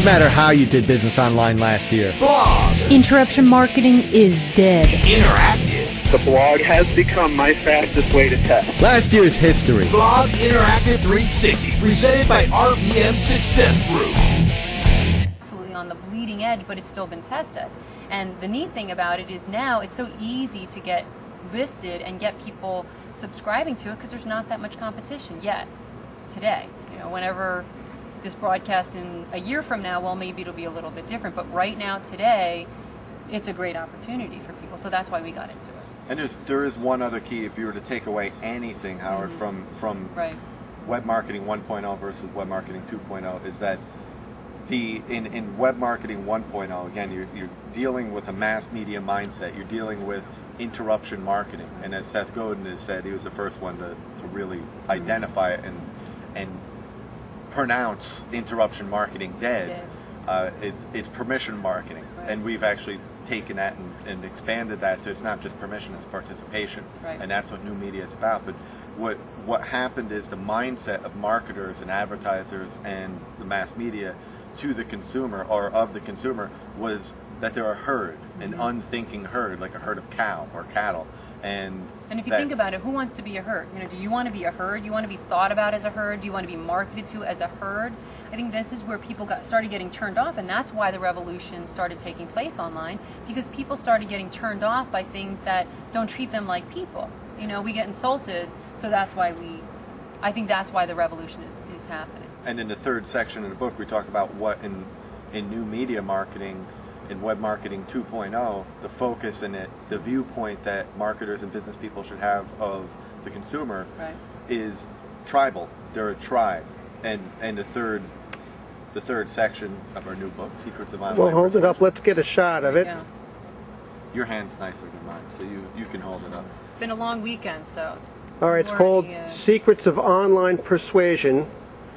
matter how you did business online last year. Blog. Interruption marketing is dead. Interactive. The blog has become my fastest way to test. Last year's history. Blog Interactive 360, presented by RPM Success Group. Absolutely on the bleeding edge, but it's still been tested. And the neat thing about it is now it's so easy to get listed and get people subscribing to it because there's not that much competition yet today. You know, whenever this broadcast in a year from now, well, maybe it'll be a little bit different, but right now, today, it's a great opportunity for people, so that's why we got into it. And there is one other key, if you were to take away anything, Howard, from right. Web Marketing 1.0 versus Web Marketing 2.0, is that in Web Marketing 1.0, again, you're dealing with a mass media mindset. You're dealing with interruption marketing. And as Seth Godin has said, he was the first one to really identify it and pronounce interruption marketing dead. It's permission marketing. Right. And we've actually taken that and expanded that to it's not just permission, it's participation. Right. And that's what new media is about. But what happened is the mindset of marketers and advertisers and the mass media to the consumer, or of the consumer, was that they're a herd, an unthinking herd, like a herd of cow or cattle. And if you think about it, who wants to be a herd? You know, do you want to be a herd? Do you want to be thought about as a herd? Do you want to be marketed to as a herd? I think this is where people started getting turned off, and that's why the revolution started taking place online, because people started getting turned off by things that don't treat them like people. You know, we get insulted, so that's why I think that's why the revolution is happening. And in the third section of the book, we talk about what in new media marketing, in Web Marketing 2.0, the focus and the viewpoint that marketers and business people should have of the consumer is tribal. They're a tribe. And the third section of our new book, Secrets of Online Well, hold Persuasion. it up. Let's get a shot of it. Yeah. Your hand's nicer than mine, so you can hold it up. It's been a long weekend, so... All right, it's called Secrets of Online Persuasion.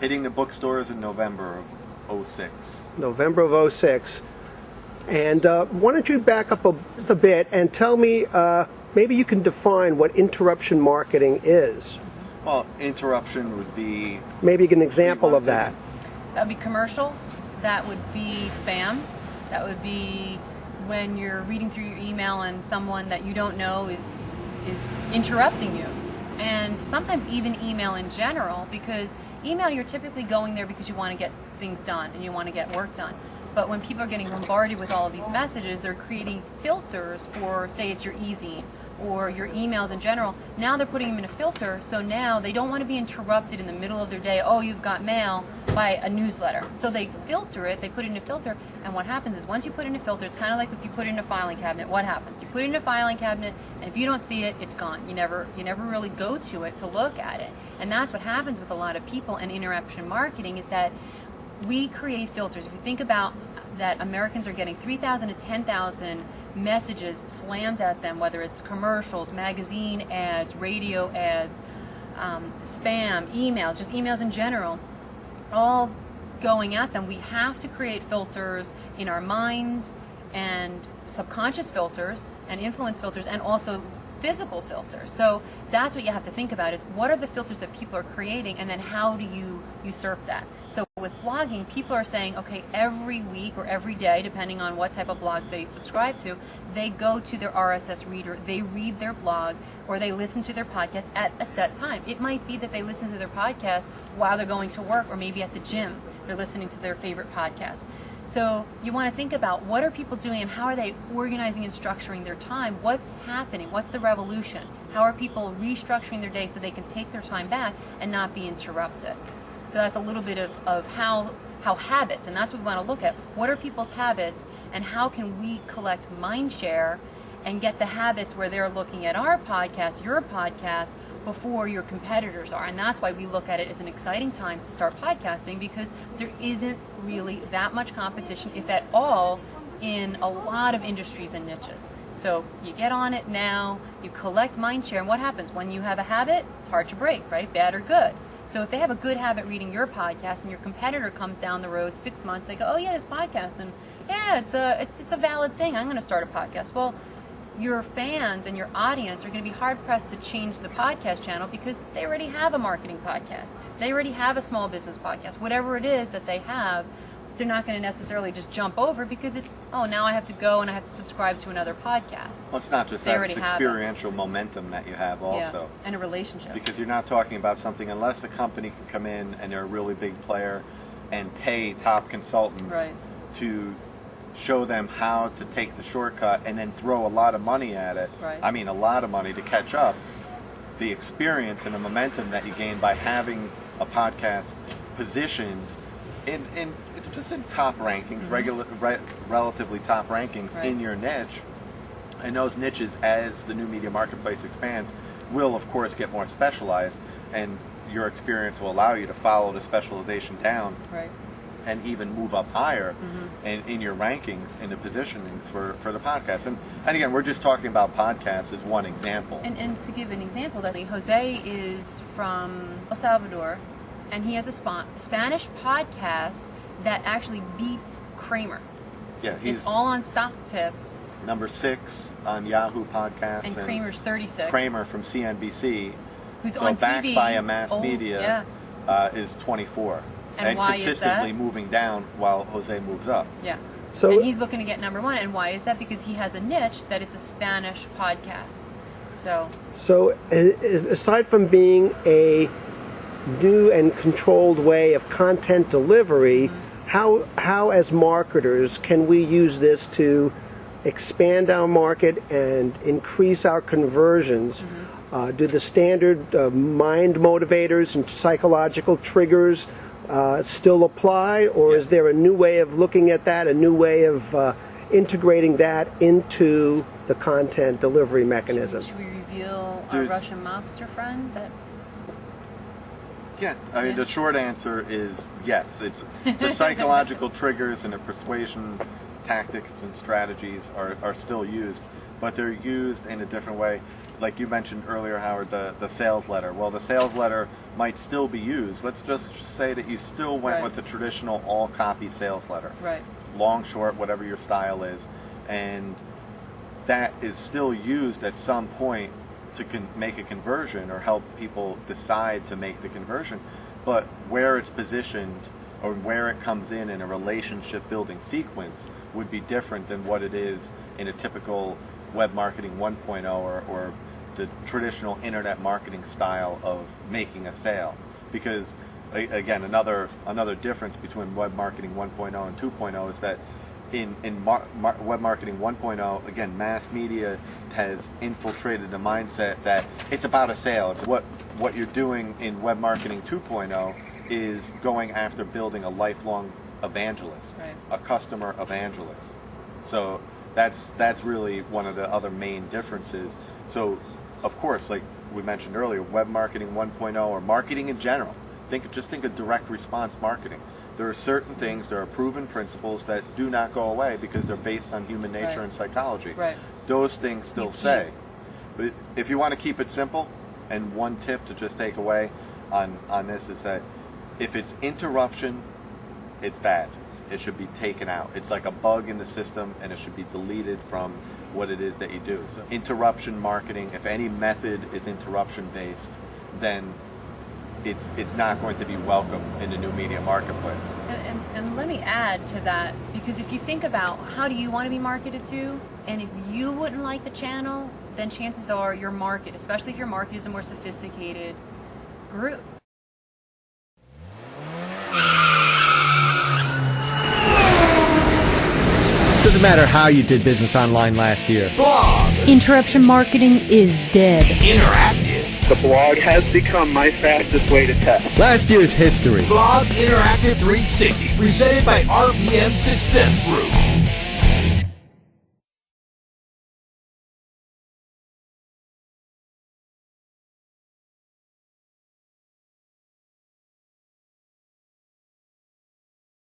Hitting the bookstores in November of 06. November of 06. And why don't you back up just a bit and tell me, maybe you can define what interruption marketing is. Well, interruption would be... Maybe give an example of that. That would be commercials. That would be spam. That would be when you're reading through your email and someone that you don't know is interrupting you. And sometimes even email in general, because email, you're typically going there because you want to get things done and you want to get work done. But when people are getting bombarded with all of these messages, they're creating filters for, say it's your e-zine or your emails in general. Now they're putting them in a filter, so now they don't want to be interrupted in the middle of their day, oh, you've got mail, by a newsletter. So they filter it, they put it in a filter, and what happens is once you put it in a filter, it's kind of like if you put it in a filing cabinet, what happens? You put it in a filing cabinet, and if you don't see it, it's gone. You never really go to it to look at it. And that's what happens with a lot of people in interruption marketing, is that we create filters. If you think about that, Americans are getting 3,000 to 10,000 messages slammed at them, whether it's commercials, magazine ads, radio ads, spam, emails, just emails in general, all going at them. We have to create filters in our minds, and subconscious filters and influence filters, and also physical filters. So that's what you have to think about, is what are the filters that people are creating, and then how do you usurp that? So with blogging, people are saying, okay, every week or every day, depending on what type of blogs they subscribe to, they go to their RSS reader, they read their blog, or they listen to their podcast at a set time. It might be that they listen to their podcast while they're going to work, or maybe at the gym, they're listening to their favorite podcast. So you want to think about what are people doing and how are they organizing and structuring their time? What's happening? What's the revolution? How are people restructuring their day so they can take their time back and not be interrupted? So that's a little bit of how habits, and that's what we want to look at. What are people's habits, and how can we collect mind share and get the habits where they're looking at our podcast, your podcast, before your competitors are? And that's why we look at it as an exciting time to start podcasting, because there isn't really that much competition, if at all, in a lot of industries and niches. So you get on it now, you collect mind share, and what happens? When you have a habit, it's hard to break, right? Bad or good. So if they have a good habit reading your podcast, and your competitor comes down the road 6 months, they go, oh yeah, this podcast, and yeah, it's a valid thing, I'm going to start a podcast. Well, your fans and your audience are going to be hard-pressed to change the podcast channel, because they already have a marketing podcast. They already have a small business podcast. Whatever it is that they have, they're not going to necessarily just jump over because it's, oh, now I have to go and I have to subscribe to another podcast. Well, it's not just They that, already it's have it. experiential momentum that you have also. Yeah, and a relationship. Because you're not talking about something, unless the company can come in and they're a really big player and pay top consultants Right. to show them how to take the shortcut and then throw a lot of money at it. Right. I mean, a lot of money to catch up. The experience and the momentum that you gain by having a podcast positioned in just in top rankings, relatively top rankings Right. in your niche. And those niches, as the new media marketplace expands, will of course get more specialized, and your experience will allow you to follow the specialization down Right. and even move up higher in your rankings, in the positionings for the podcast. And again, we're just talking about podcasts as one example. And to give an example, that Jose is from El Salvador, and he has a Spanish podcast that actually beats Kramer. Yeah, he's It's all on stock tips, number 6 on Yahoo Podcasts, and Kramer's 36. Kramer from CNBC, who's so on backed TV, by a mass old, media, yeah. is 24. And why is consistently that? moving down while Jose moves up. Yeah. So- and he's looking to get number 1. And why is that? Because he has a niche that it's a Spanish podcast. So aside from being a new and controlled way of content delivery, how as marketers can we use this to expand our market and increase our conversions? Do the standard mind motivators and psychological triggers still apply, or is there a new way of looking at that, a new way of integrating that into the content delivery mechanism? should we reveal our There's- Russian mobster friend? That Yeah, I mean, Yeah. the short answer is yes. It's the psychological triggers and the persuasion tactics and strategies are still used, but they're used in a different way. Like you mentioned earlier, Howard, the sales letter. Well, the sales letter might still be used. Let's just say that you still went Right. with the traditional all-copy sales letter. right. Long, short, whatever your style is, and that is still used at some point to make a conversion or help people decide to make the conversion. But where it's positioned or where it comes in a relationship building sequence would be different than what it is in a typical web marketing 1.0 or the traditional internet marketing style of making a sale. Because again, another difference between web marketing 1.0 and 2.0 is that in web marketing 1.0, again, mass media has infiltrated the mindset that it's about a sale. It's what you're doing in web marketing 2.0 is going after building a lifelong evangelist, Right. a customer evangelist. So that's really one of the other main differences. So of course, like we mentioned earlier, web marketing 1.0 or marketing in general, just think of direct response marketing. There are certain things, there are proven principles that do not go away because they're based on human nature Right. and psychology. Right. Those things still You say. But if you want to keep it simple, and one tip to just take away on this is that if it's interruption, it's bad. It should be taken out. It's like a bug in the system, and it should be deleted from what it is that you do. So interruption marketing, if any method is interruption based, then it's not going to be welcome in the new media marketplace. And let me add to that, because if you think about how do you want to be marketed to, and if you wouldn't like the channel, then chances are your market, especially if your market is a more sophisticated group. Doesn't matter how you did business online last year. Blog. Interruption marketing is dead. Interactive. The blog has become my fastest way to test. Last year's history. Blog Interactive 360. Presented by RBM Success Group.